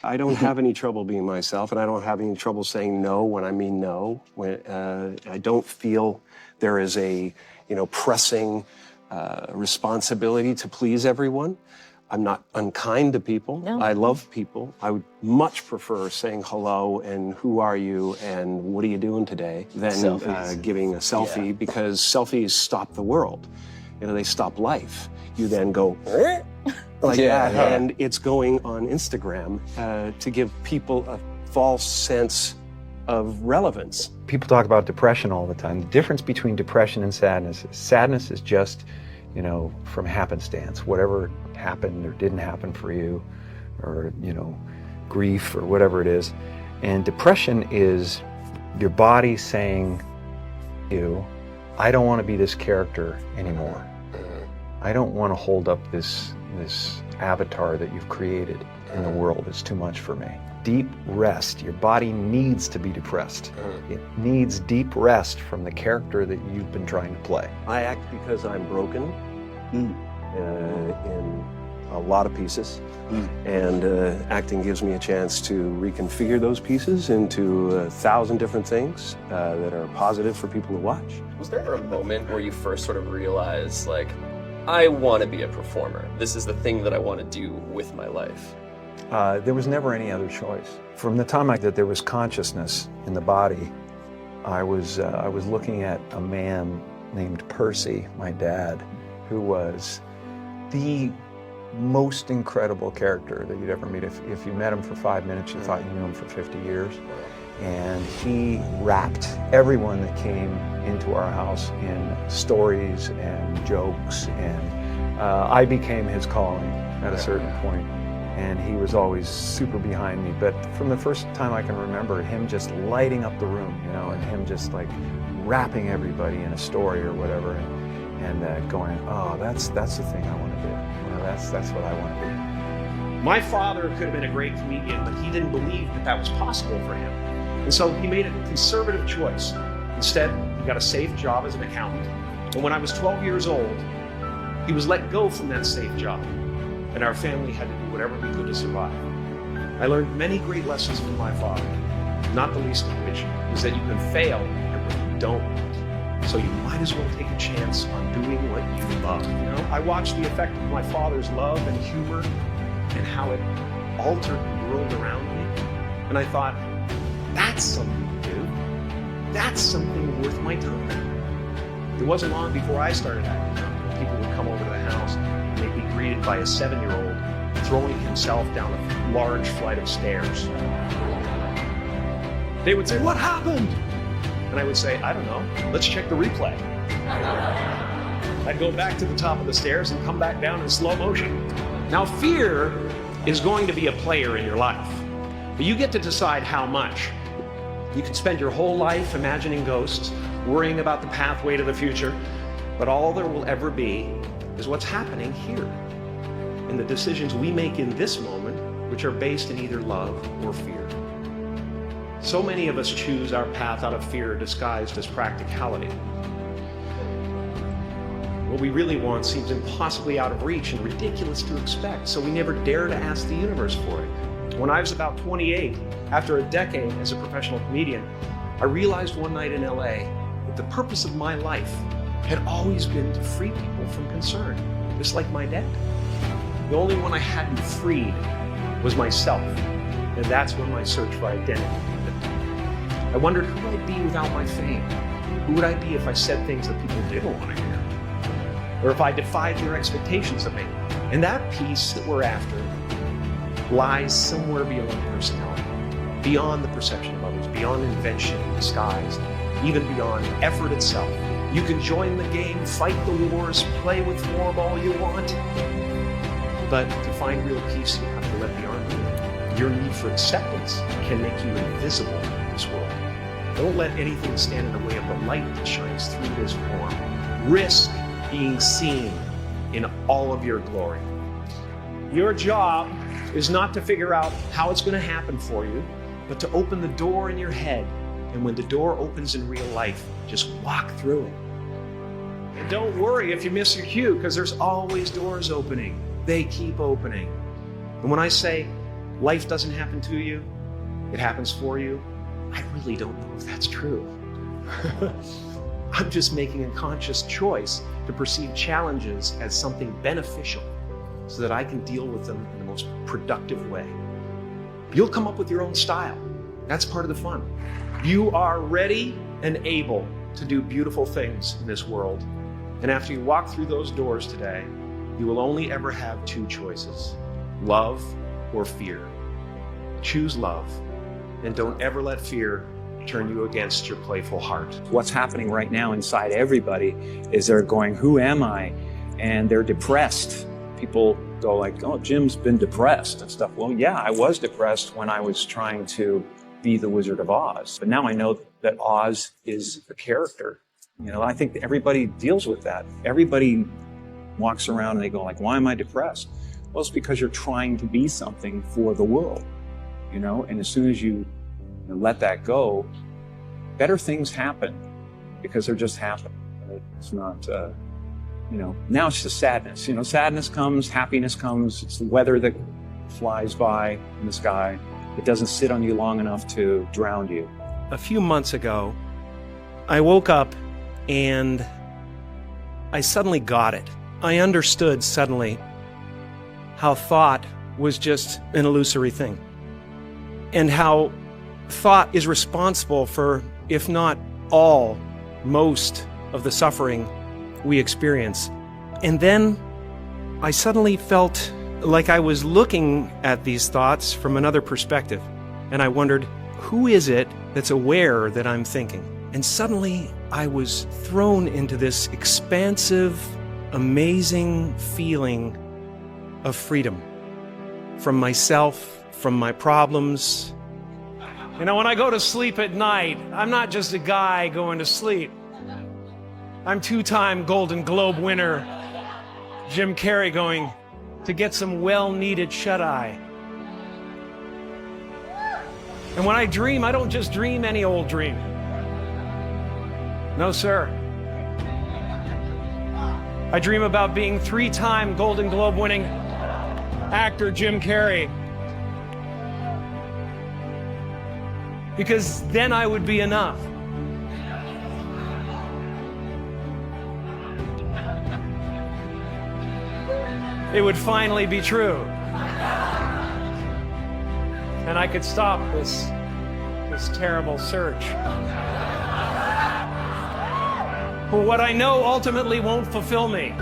I don't have any trouble being myself, and I don't have any trouble saying no when I mean no. When I don't feel there is a, pressing responsibility to please everyone. I'm not unkind to people. No. I love people. I would much prefer saying hello and who are you and what are you doing today than giving a selfie, because selfies stop the world. They stop life. You then go like that, and it's going on Instagram to give people a false sense of relevance. People talk about depression all the time. The difference between depression and sadness is just, from happenstance. Whatever happened or didn't happen for you, or, grief or whatever it is. And depression is your body saying, I don't want to be this character anymore. I don't want to hold up this avatar that you've created in the world. It's too much for me. Deep rest. Your body needs to be depressed. It needs deep rest from the character that you've been trying to play. I act because I'm broken in a lot of pieces, and acting gives me a chance to reconfigure those pieces into 1,000 different things that are positive for people to watch. Was there a moment where you first sort of realized, like, I want to be a performer. This is the thing that I want to do with my life? There was never any other choice. From the time that there was consciousness in the body, I was looking at a man named Percy, my dad, who was the most incredible character that you'd ever meet. If you met him for 5 minutes, you thought you knew him for 50 years. And he wrapped everyone that came into our house in stories and jokes, and I became his calling at a certain point. And he was always super behind me. But from the first time I can remember, him just lighting up the room, and him just like wrapping everybody in a story or whatever, and going, oh, that's the thing I want to do. That's what I want to do. My father could have been a great comedian, but he didn't believe that was possible for him. And so he made a conservative choice. Instead, he got a safe job as an accountant. And when I was 12 years old, he was let go from that safe job. And our family had to do whatever we could to survive. I learned many great lessons from my father, not the least of which is that you can fail at what you don't want. So you might as well take a chance on doing what you love. I watched the effect of my father's love and humor and how it altered the world around me. And I thought, that's something to do. That's something worth my time. It wasn't long before I started acting out. People would come over to the house and they'd be greeted by a 7-year-old throwing himself down a large flight of stairs. They would say, what happened? And I would say, I don't know, let's check the replay. I'd go back to the top of the stairs and come back down in slow motion. Now, fear is going to be a player in your life, but you get to decide how much. You can spend your whole life imagining ghosts, worrying about the pathway to the future, but all there will ever be is what's happening here, and the decisions we make in this moment, which are based in either love or fear. So many of us choose our path out of fear disguised as practicality. What we really want seems impossibly out of reach and ridiculous to expect, so we never dare to ask the universe for it. When I was about 28, after a decade as a professional comedian, I realized one night in LA that the purpose of my life had always been to free people from concern, just like my dad. The only one I hadn't freed was myself, and that's when my search for identity began. I wondered who I'd be without my fame. Who would I be if I said things that people didn't want to hear? Or if I defied their expectations of me? And that piece that we're after lies somewhere beyond personality, beyond the perception of others, beyond invention and disguise, even beyond effort itself. You can join the game, fight the wars, play with form all you want, but to find real peace, you have to let the army in. Your need for acceptance can make you invisible in this world. Don't let anything stand in the way of the light that shines through this form. Risk being seen in all of your glory. Your job is not to figure out how it's going to happen for you, but to open the door in your head. And when the door opens in real life, just walk through it. And don't worry if you miss your cue, because there's always doors opening. They keep opening. And when I say life doesn't happen to you, it happens for you. I really don't know if that's true. I'm just making a conscious choice to perceive challenges as something beneficial so that I can deal with them in the most productive way. You'll come up with your own style. That's part of the fun. You are ready and able to do beautiful things in this world. And after you walk through those doors today, you will only ever have two choices: love or fear. Choose love, and don't ever let fear turn you against your playful heart. What's happening right now inside everybody is they're going, who am I? And they're depressed. People go like, oh, Jim's been depressed and stuff. Well, yeah, I was depressed when I was trying to be the Wizard of Oz. But now I know that Oz is a character. You know, I think everybody deals with that. Everybody walks around and they go like, why am I depressed? Well, it's because you're trying to be something for the world, you know? And as soon as you let that go, better things happen because they're just happening. It's not, now it's just sadness. Sadness comes, happiness comes. It's the weather that flies by in the sky. It doesn't sit on you long enough to drown you. A few months ago, I woke up and I suddenly got it. I understood suddenly how thought was just an illusory thing, and how thought is responsible for, if not all, most of the suffering we experience. And then I suddenly felt like I was looking at these thoughts from another perspective. And I wondered, who is it that's aware that I'm thinking? And suddenly I was thrown into this expansive, amazing feeling of freedom from myself, from my problems. When I go to sleep at night, I'm not just a guy going to sleep. I'm two-time Golden Globe winner Jim Carrey going to get some well-needed shut-eye. And when I dream, I don't just dream any old dream. No, sir. I dream about being three-time Golden Globe winning actor Jim Carrey. Because then I would be enough. It would finally be true. And I could stop this terrible search. But what I know ultimately won't fulfill me.